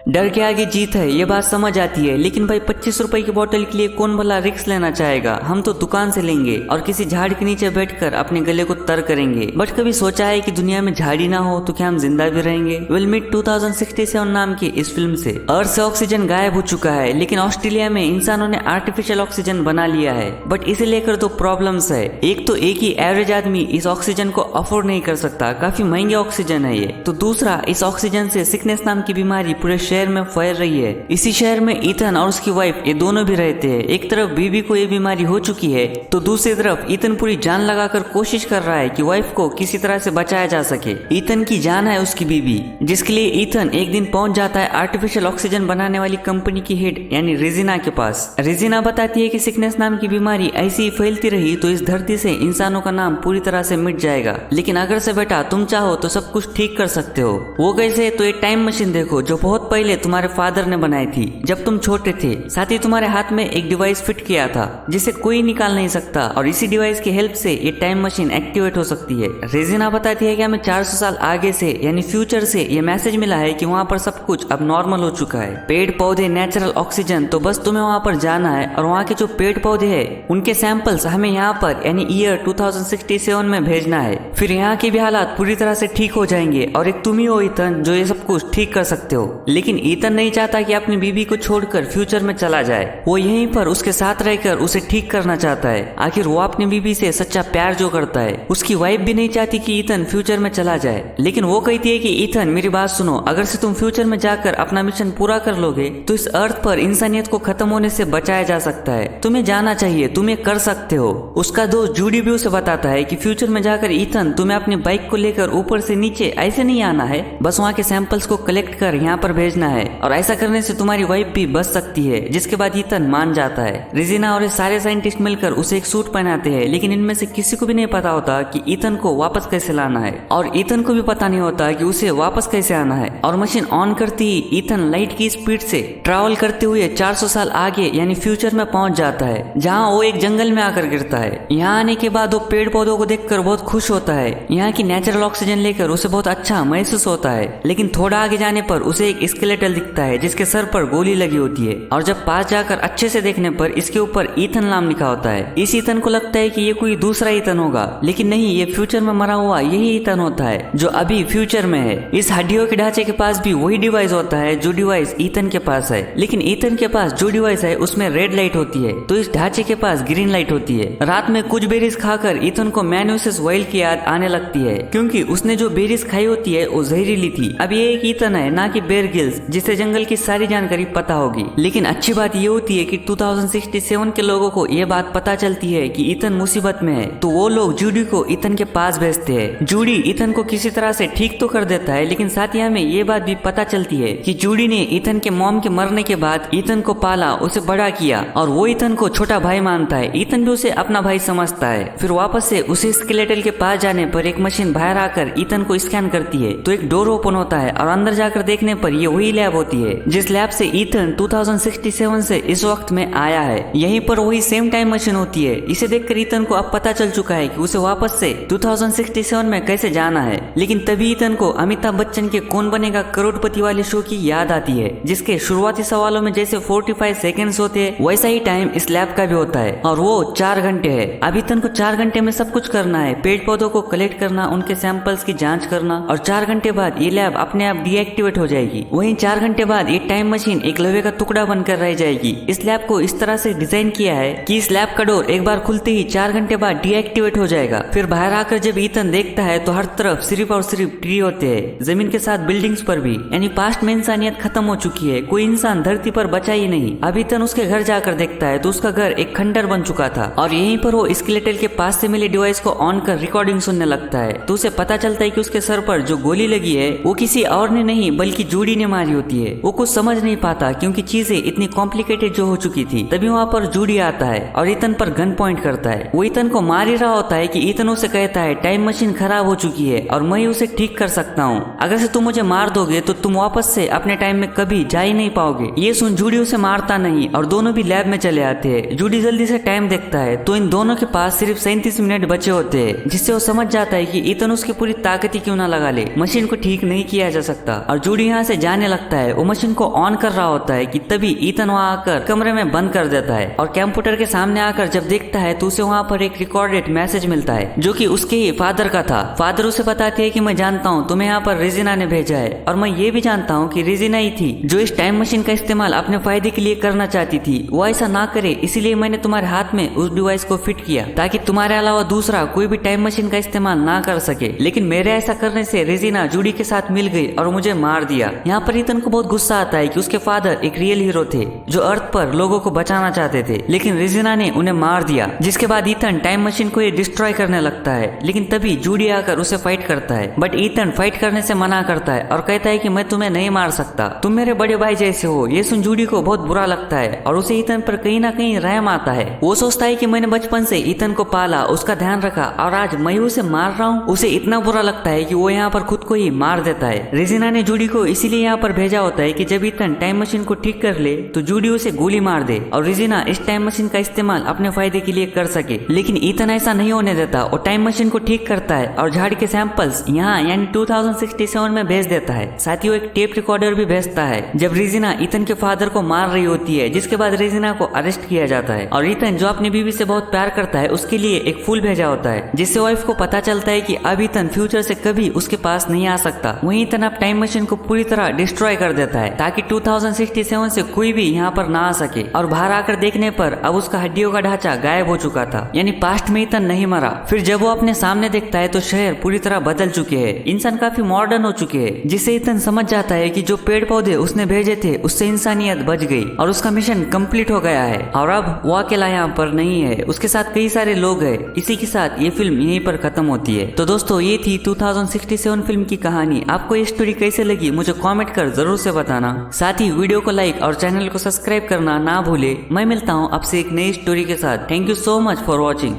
डर के आगे जीत है, ये बात समझ आती है, लेकिन भाई 25 रुपए की बोतल के लिए कौन भला रिस्क लेना चाहेगा। हम तो दुकान से लेंगे और किसी झाड़ के नीचे बैठकर अपने गले को तर करेंगे। बट कभी सोचा है कि दुनिया में झाड़ी ना हो तो क्या हम जिंदा भी रहेंगे? विल मीट 2067 नाम की इस फिल्म से अर्थ से ऑक्सीजन गायब हो चुका है, लेकिन ऑस्ट्रेलिया में इंसानों ने आर्टिफिशियल ऑक्सीजन बना लिया है। बट इसे लेकर दो प्रॉब्लम्स है। एक तो एक ही एवरेज आदमी इस ऑक्सीजन को अफोर्ड नहीं कर सकता, काफी महंगे ऑक्सीजन है ये। तो दूसरा, इस ऑक्सीजन से सिकनेस नाम की बीमारी पूरे शहर में फैल रही है। इसी शहर में ईथन और उसकी वाइफ ये दोनों भी रहते हैं। एक तरफ बीबी को ये बीमारी हो चुकी है, तो दूसरी तरफ ईथन पूरी जान लगाकर कोशिश कर रहा है कि वाइफ को किसी तरह से बचाया जा सके। ईथन की जान है उसकी बीबी, जिसके लिए ईथन एक दिन पहुंच जाता है आर्टिफिशियल ऑक्सीजन बनाने वाली कंपनी की हेड यानी रेजिना के पास। रेजिना बताती है कि सिकनेस नाम की बीमारी ऐसी ही फैलती रही तो इस धरती से इंसानों का नाम पूरी तरह से मिट जाएगा। लेकिन अगर से बेटा तुम चाहो तो सब कुछ ठीक कर सकते हो। वो कैसे? तो ये टाइम मशीन देखो जो बहुत पहले तुम्हारे फादर ने बनाई थी जब तुम छोटे थे। साथ ही तुम्हारे हाथ में एक डिवाइस फिट किया था जिसे कोई निकाल नहीं सकता, और इसी डिवाइस की हेल्प से ये टाइम मशीन एक्टिवेट हो सकती है। रेजिना बताती है कि हमें 400 साल आगे से यानी फ्यूचर से ये मैसेज मिला है कि वहाँ पर सब कुछ अब नॉर्मल हो चुका है। पेड़ पौधे, नेचुरल ऑक्सीजन, तो बस तुम्हें वहाँ पर जाना है और वहाँ के जो पेड़ पौधे हैं उनके सैंपल्स हमें यहाँ पर यानी ईयर 2067 में भेजना है। फिर यहाँ के भी हालात पूरी तरह से ठीक हो जाएंगे और एक तुम ही हो ईथन जो ये सब कुछ ठीक कर सकते हो। लेकिन ईथन नहीं चाहता कि अपनी बीबी को छोड़कर फ्यूचर में चला जाए। वो यहीं पर उसके साथ रहकर उसे ठीक करना चाहता है। आखिर वो अपनी बीबी से सच्चा प्यार जो करता है। उसकी वाइफ भी नहीं चाहती कि ईथन फ्यूचर में चला जाए, लेकिन वो कहती है कि ईथन मेरी बात सुनो, अगर से तुम फ्यूचर में जाकर अपना मिशन पूरा कर लोगे तो इस अर्थ पर इंसानियत को खत्म होने से बचाया जा सकता है। तुम्हें जाना चाहिए, तुम ये कर सकते हो। उसका दोस्त जूडी भी उसे बताता है कि फ्यूचर में जाकर ईथन तुम्हें अपनी बाइक को लेकर ऊपर से नीचे ऐसे नहीं आना है, बस वहाँ के सैंपल्स को कलेक्ट कर यहाँ पर भेजना है, और ऐसा करने से तुम्हारी वाइफ भी बच सकती है। जिसके बाद ईथन मान जाता है। रेजिना और ये सारे साइंटिस्ट मिलकर उसे एक सूट पहनाते हैं, लेकिन इनमें से किसी को भी नहीं पता होता कि ईथन को वापस कैसे लाना है, और ईथन को भी पता नहीं होता कि उसे वापस कैसे आना है। और मशीन ऑन करती ही ईथन लाइट की स्पीड से ट्रैवल करते हुए 400 साल आगे यानी फ्यूचर में पहुंच जाता है, जहां वो एक जंगल में आकर गिरता है। यहाँ आने के बाद वो पेड़ पौधों को देखकर बहुत खुश होता है। यहाँ की नेचुरल ऑक्सीजन लेकर उसे बहुत अच्छा महसूस होता है। लेकिन थोड़ा आगे जाने पर उसे एक स्केलेटल दिखता है जिसके सर पर गोली लगी होती है, और जब पास जाकर अच्छे से देखने पर इसके ऊपर ईथन नाम लिखा होता है। इस ईथन को लगता है कि ये कोई दूसरा ईथन होगा, लेकिन नहीं, ये फ्यूचर में मरा हुआ यही ईथन होता है जो अभी फ्यूचर में है। इस हड्डियों के ढांचे के पास भी वही डिवाइस होता है जो डिवाइस ईथन के पास है, लेकिन ईथन के पास जो डिवाइस है उसमें रेड लाइट होती है, तो इस ढांचे के पास ग्रीन लाइट होती है। रात में कुछ बेरीज खाकर ईथन को मैन वर्सेस वाइल्ड की याद आने लगती है, क्योंकि उसने जो बेरीज खाई होती है वो जहरीली थी। अब ये एक ईथन है, ना कि बेयर ग्रिल्स, जिसे जंगल की सारी जानकारी पता होगी। लेकिन अच्छी बात ये होती है कि 2067 के लोगों को ये बात पता चलती है कि ईथन मुसीबत में है, तो वो लोग जूडी को ईथन के पास भेजते हैं। जूडी ईथन को किसी तरह से ठीक तो कर देता है, लेकिन साथ ही हमें ये बात भी पता चलती है कि जूडी ने ईथन के मॉम के मरने के बाद ईथन को पाला, उसे बड़ा किया, और वो ईथन को छोटा भाई मानता है। ईथन भी उसे अपना भाई समझता है। फिर वापस से उसे स्केलेटल के पास जाने पर एक मशीन बाहर आकर ईथन को स्कैन करती है, तो एक डोर ओपन होता है और अंदर जाकर देखने पर ये वही लैब होती है जिस लैब से ईथन 2067 से इस वक्त में आया है। यहीं पर वही सेम टाइम मशीन होती है। इसे देखकर ईथन को अब पता चल चुका है कि उसे वापस से 2067 में कैसे जाना है। लेकिन तभी ईथन को अमिताभ बच्चन के कौन बनेगा करोड़पति वाले शो की याद आती है, जिसके शुरुआती सवालों में जैसे 45 सेकेंड्स होते हैं वैसा ही टाइम इस लैब का भी होता है, और वो 4 घंटे है। अब ईथन को 4 घंटे में सब कुछ करना है, पेड़ पौधों को कलेक्ट करना, उनके सैंपल्स की जांच करना, और 4 घंटे बाद ये लैब अपने आप डीएक्टिवेट हो जाएगी। वहीं 4 घंटे बाद ये टाइम मशीन एक लोहे का टुकड़ा बनकर रह जाएगी। इस लैब को इस तरह से डिजाइन किया है कि इस लैब का डोर एक बार खुलते ही 4 घंटे बाद डीएक्टिवेट हो जाएगा। फिर बाहर आकर जब ईथन देखता है तो हर तरफ सिर्फ और सिर्फ ट्री होते हैं, जमीन के साथ बिल्डिंग्स पर भी, यानी पास्ट में इंसानियत खत्म हो चुकी है, कोई इंसान धरती पर बचा ही नहीं। अब ईथन उसके घर जाकर देखता है तो उसका घर एक खंडर बन चुका था, और यहीं पर वो स्केलेटल के पास से मिले डिवाइस को ऑन कर रिकॉर्डिंग सुनने लगता है। तो उसे पता चलता है कि उसके सर पर जो गोली लगी है वो किसी और ने नहीं बल्कि जूडी ने मारी होती है। वो कुछ समझ नहीं पाता क्योंकि चीजें इतनी कॉम्प्लिकेटेड जो हो चुकी थी। तभी वहाँ पर जूडी आता है और ईथन पर गन पॉइंट करता है। वो ईथन को मार ही रहा होता है कि ईथन उसे कहता है टाइम मशीन खराब हो चुकी है और मैं उसे ठीक कर सकता हूँ। अगर से तुम मुझे मार दोगे तो तुम वापस से अपने टाइम में कभी जा ही नहीं पाओगे। ये सुन जूडी उसे मारता नहीं और दोनों भी लैब में चले आते हैं। जूडी जल्दी से टाइम देखता है तो इन दोनों के पास सिर्फ 37 मिनट बचे होते हैं, जिससे वो समझ जाता है कि ईथन उसकी पूरी ताकत ही क्यों ना लगा ले, मशीन को ठीक नहीं किया जा सकता। और जूडी यहाँ से जाने लगता है, वो मशीन को ऑन कर रहा होता है कि तभी ईथन वहाँ आकर कमरे में बंद कर देता है और कंप्यूटर के सामने आकर जब देखता है तो उसे वहाँ पर एक रिकॉर्डेड मैसेज मिलता है जो कि उसके ही फादर का था। फादर उसे बताते हैं कि मैं जानता हूँ तुम्हें यहाँ पर रेजिना ने भेजा है और मैं ये भी जानता हूँ कि रेजिना ही थी जो इस टाइम मशीन का इस्तेमाल अपने फायदे के लिए करना चाहती थी। वो ऐसा ना करे इसीलिए मैंने तुम्हारे हाथ में उस डिवाइस को फिट किया ताकि तुम्हारे अलावा दूसरा कोई भी टाइम मशीन का इस्तेमाल ना कर सके। लेकिन मेरे ऐसा करने से रेजिना जूडी के साथ मिल गई और मुझे मार दिया। यहाँ पर ईथन को बहुत गुस्सा आता है कि उसके फादर एक रियल हीरो थे जो अर्थ पर लोगों को बचाना चाहते थे, लेकिन रेजिना ने उन्हें मार दिया। जिसके बाद ईथन टाइम मशीन को ये डिस्ट्रॉय करने लगता है, लेकिन तभी जूडी आकर उसे फाइट करता है। बट ईथन फाइट करने से मना करता है और कहता है कि मैं तुम्हें नहीं मार सकता, तुम मेरे बड़े भाई जैसे हो। ये सुन जूडी को बहुत बुरा लगता है और उसे ईथन पर कहीं ना कहीं रहम आता है। वो सोचता है कि मैंने बचपन से ईथन को पाला, उसका ध्यान रखा और आज मैं उसे मार रहा हूँ। उसे इतना बुरा लगता है कि वो यहाँ पर खुद को ही मार देता है। रेजिना ने जूडी को इसीलिए यहाँ पर भेजा होता है कि जब ईथन टाइम मशीन को ठीक कर ले तो जूडी उसे गोली मार दे और रेजिना इस टाइम मशीन का इस्तेमाल अपने फायदे के लिए कर सके। लेकिन ईथन ऐसा नहीं होने देता और टाइम मशीन को ठीक करता है और झाड़ी के सैंपल्स यहाँ यानी 2067 में भेज देता है। साथ ही वो एक टेप रिकॉर्डर भी भेजता है जब रेजिना ईथन के फादर को मार रही होती है, जिसके बाद रेजिना को अरेस्ट किया जाता है और ईथन जो अपनी बीवी से बहुत प्यार करता है उसके लिए एक फूल भेजा होता है, जिससे वाइफ को पता चलता है कि अब ईथन फ्यूचर से कभी उसके पास नहीं आ सकता। वहीं ईथन अब टाइम मशीन को पूरी तरह डिस्ट्रॉय कर देता है ताकि 2067 से कोई भी यहाँ पर ना आ सके और बाहर आकर देखने पर अब उसका हड्डियों का ढांचा गायब हो चुका था, यानी पास्ट में ईथन नहीं मरा। फिर जब वो अपने सामने देखता है तो शहर पूरी तरह बदल चुके हैं, इंसान काफी मॉडर्न हो चुके हैं, जिससे ईथन समझ जाता है कि जो पेड़ पौधे उसने भेजे थे उससे इंसानियत बच गई और उसका मिशन कंप्लीट हो गया है और अब वो अकेला यहाँ पर नहीं है, उसके साथ कई सारे लोग हैं। इसी के साथ ये फिल्म यहीं पर खत्म होती है। तो दोस्तों ये थी 2067 फिल्म की कहानी। आपको ये स्टोरी कैसे लगी मुझे कमेंट कर जरूर से बताना। साथ ही वीडियो को लाइक और चैनल को सब्सक्राइब करना ना भूले। मैं मिलता हूँ आपसे एक नई स्टोरी के साथ। Thank you so much for watching.